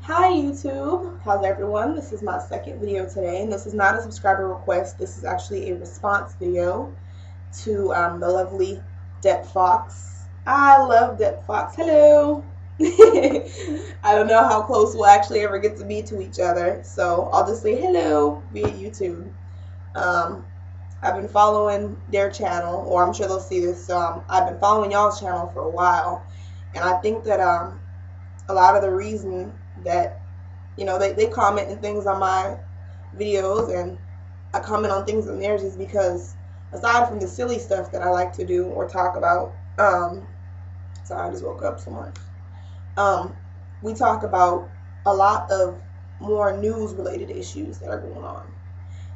Hi YouTube, how's everyone? This is my second video today, and this is not a subscriber request. This is actually a response video to the lovely Depp Fox. I love Depp Fox. Hello! I don't know how close we'll actually ever get to be to each other, so I'll just say hello via YouTube. Um, I've been following their channel, or I'm sure they'll see this, so I've been following y'all's channel for a while, and I think that a lot of the reason that they comment and things on my videos, and I comment on things on theirs is because aside from the silly stuff that I like to do or talk about, sorry, I just woke up so much. We talk about a lot of more news related issues that are going on.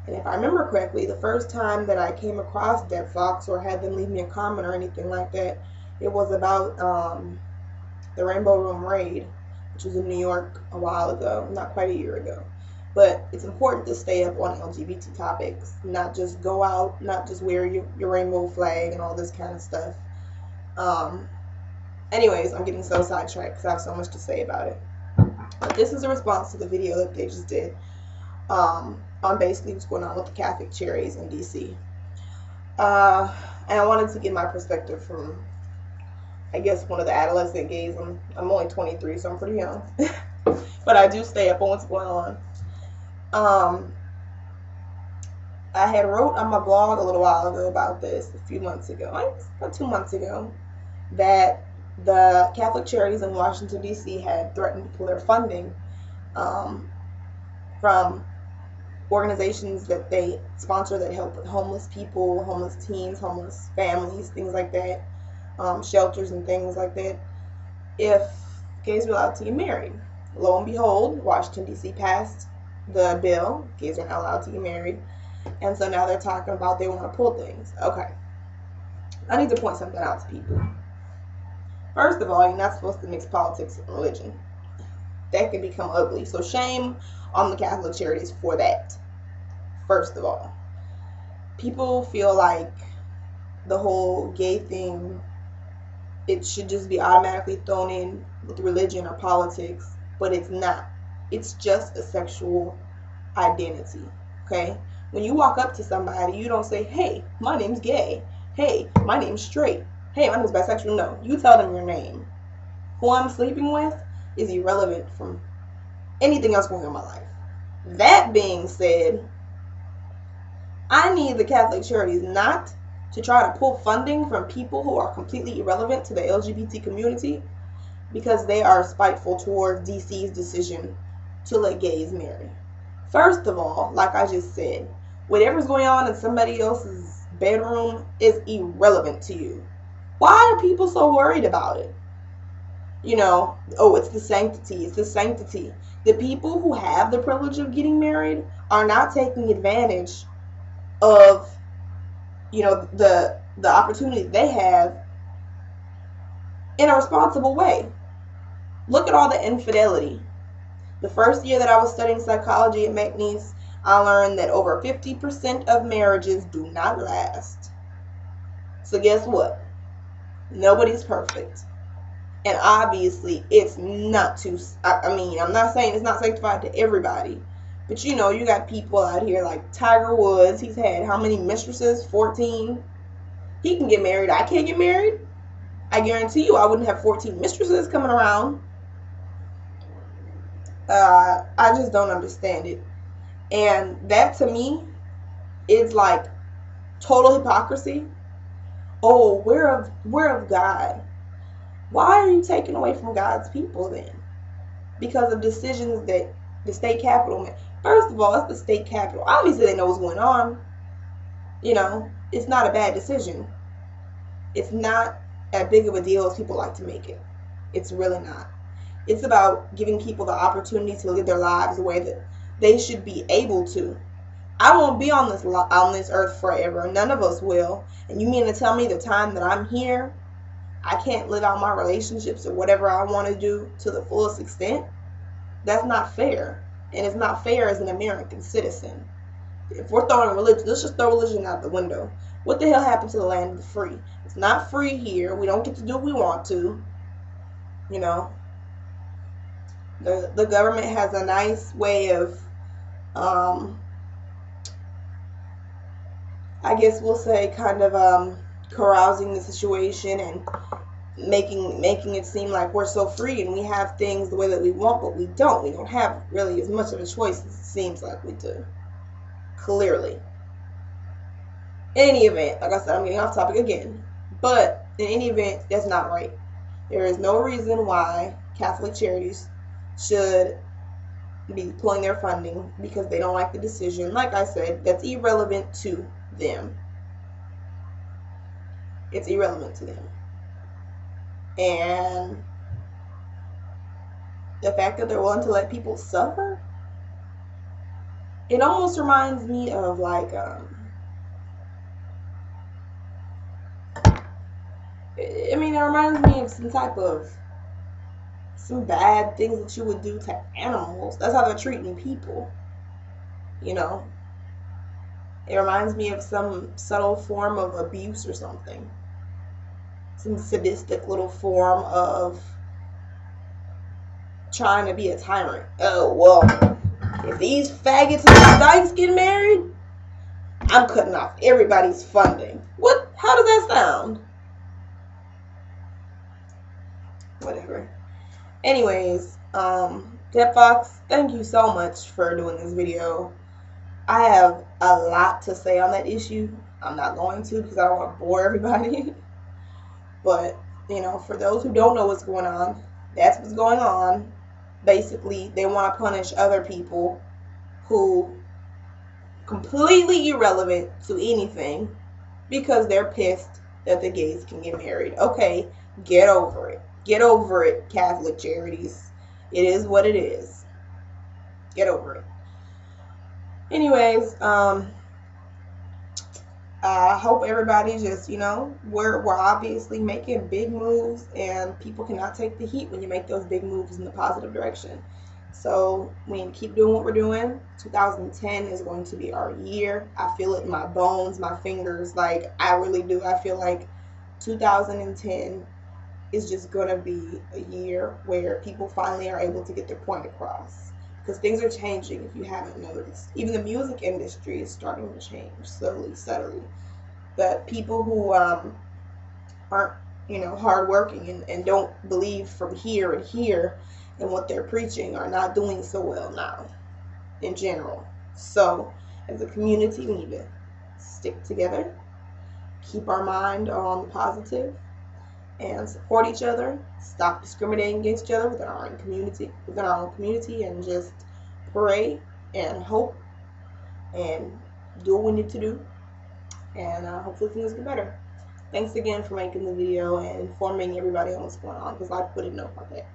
And if I remember correctly, the first time that I came across Depp Fox or had them leave me a comment or anything like that, it was about the Rainbow Room raid, which was in New York a while ago, not quite a year ago. But it's important to stay up on LGBT topics, not just go out, not just wear your rainbow flag and all this kind of stuff. Anyways, I'm getting so sidetracked because I have so much to say about it. But this is a response to the video that they just did on basically what's going on with the Catholic Charities in DC. And I wanted to get my perspective from, I guess, one of the adolescent gays. I'm only 23, so I'm pretty young. But I do stay up on what's going on. I had wrote on my blog a little while ago about this, a few months ago, I guess about 2 months ago, that the Catholic Charities in Washington, D.C. had threatened to pull their funding from organizations that they sponsor that help with homeless people, homeless teens, homeless families, things like that. Shelters and things like that, if gays were allowed to get married. Lo and behold, Washington, D.C. passed the bill. Gays are not allowed to get married. And so now they're talking about they want to pull things. Okay. I need to point something out to people. First of all, you're not supposed to mix politics and religion. That can become ugly. So shame on the Catholic Charities for that. First of all. People feel like the whole gay thing, it should just be automatically thrown in with religion or politics, but it's not. It's just a sexual identity, okay? When you walk up to somebody, you don't say, hey, my name's gay. Hey, my name's straight. Hey, my name's bisexual. No, you tell them your name. Who I'm sleeping with is irrelevant from anything else going on in my life. That being said, I need the Catholic Charities not to try to pull funding from people who are completely irrelevant to the LGBT community because they are spiteful towards DC's decision to let gays marry. First of all, like I just said, whatever's going on in somebody else's bedroom is irrelevant to you. Why are people so worried about it? It's the sanctity. It's the sanctity. The people who have the privilege of getting married are not taking advantage of the opportunity they have in a responsible way. Look at all the infidelity. The first year that I was studying psychology at McNeese, I learned that over 50% of marriages do not last. So guess what? Nobody's perfect. And obviously it's not too, I'm not saying it's not sanctified to everybody, but you got people out here like Tiger Woods. He's had how many mistresses? 14. He can get married. I can't get married. I guarantee you I wouldn't have 14 mistresses coming around. I just don't understand it. And that to me is like total hypocrisy. Oh, we're of God. Why are you taking away from God's people then? Because of decisions that the state capitol made. First of all, it's the state capitol. Obviously, they know what's going on. It's not a bad decision. It's not as big of a deal as people like to make it. It's really not. It's about giving people the opportunity to live their lives the way that they should be able to. I won't be on this earth forever. None of us will. And you mean to tell me the time that I'm here, I can't live out my relationships or whatever I want to do to the fullest extent? That's not fair. And it's not fair as an American citizen. If we're throwing religion, let's just throw religion out the window. What the hell happened to the land of the free? It's not free here. We don't get to do what we want to. The government has a nice way of, I guess we'll say, kind of carousing the situation and making it seem like we're so free and we have things the way that we want, but we don't. We don't have really as much of a choice as it seems like we do. Clearly. In any event, like I said, I'm getting off topic again. But in any event, that's not right. There is no reason why Catholic Charities should be pulling their funding because they don't like the decision. Like I said, that's irrelevant to them. It's irrelevant to them. And the fact that they're willing to let people suffer, it almost reminds me of like it reminds me of some bad things that you would do to animals. That's how they're treating people, you know. It reminds me of some subtle form of abuse or something, some sadistic little form of trying to be a tyrant. Oh, well, if these faggots and dykes get married, I'm cutting off everybody's funding. What? How does that sound? Whatever. Anyways, Dead Fox, thank you so much for doing this video. I have a lot to say on that issue. I'm not going to because I don't want to bore everybody. But, you know, for those who don't know what's going on, that's what's going on. Basically, they want to punish other people who completely irrelevant to anything because they're pissed that the gays can get married. Okay, get over it. Get over it, Catholic Charities. It is what it is. Get over it. Anyways, I hope everybody just, you know, we're obviously making big moves, and people cannot take the heat when you make those big moves in the positive direction. So we need to keep doing what we're doing. 2010 is going to be our year. I feel it in my bones, my fingers. Like, I really do. I feel like 2010 is just going to be a year where people finally are able to get their point across. Because things are changing, if you haven't noticed. Even the music industry is starting to change slowly, subtly. But people who aren't, you know, hardworking and don't believe from here and here and what they're preaching are not doing so well now, in general. So, as a community, we need to stick together, keep our mind on the positive, and support each other. Stop discriminating against each other within our own community, and just pray and hope and do what we need to do. And hopefully things get better. Thanks again for making the video and informing everybody on what's going on, because I wouldn't know about that.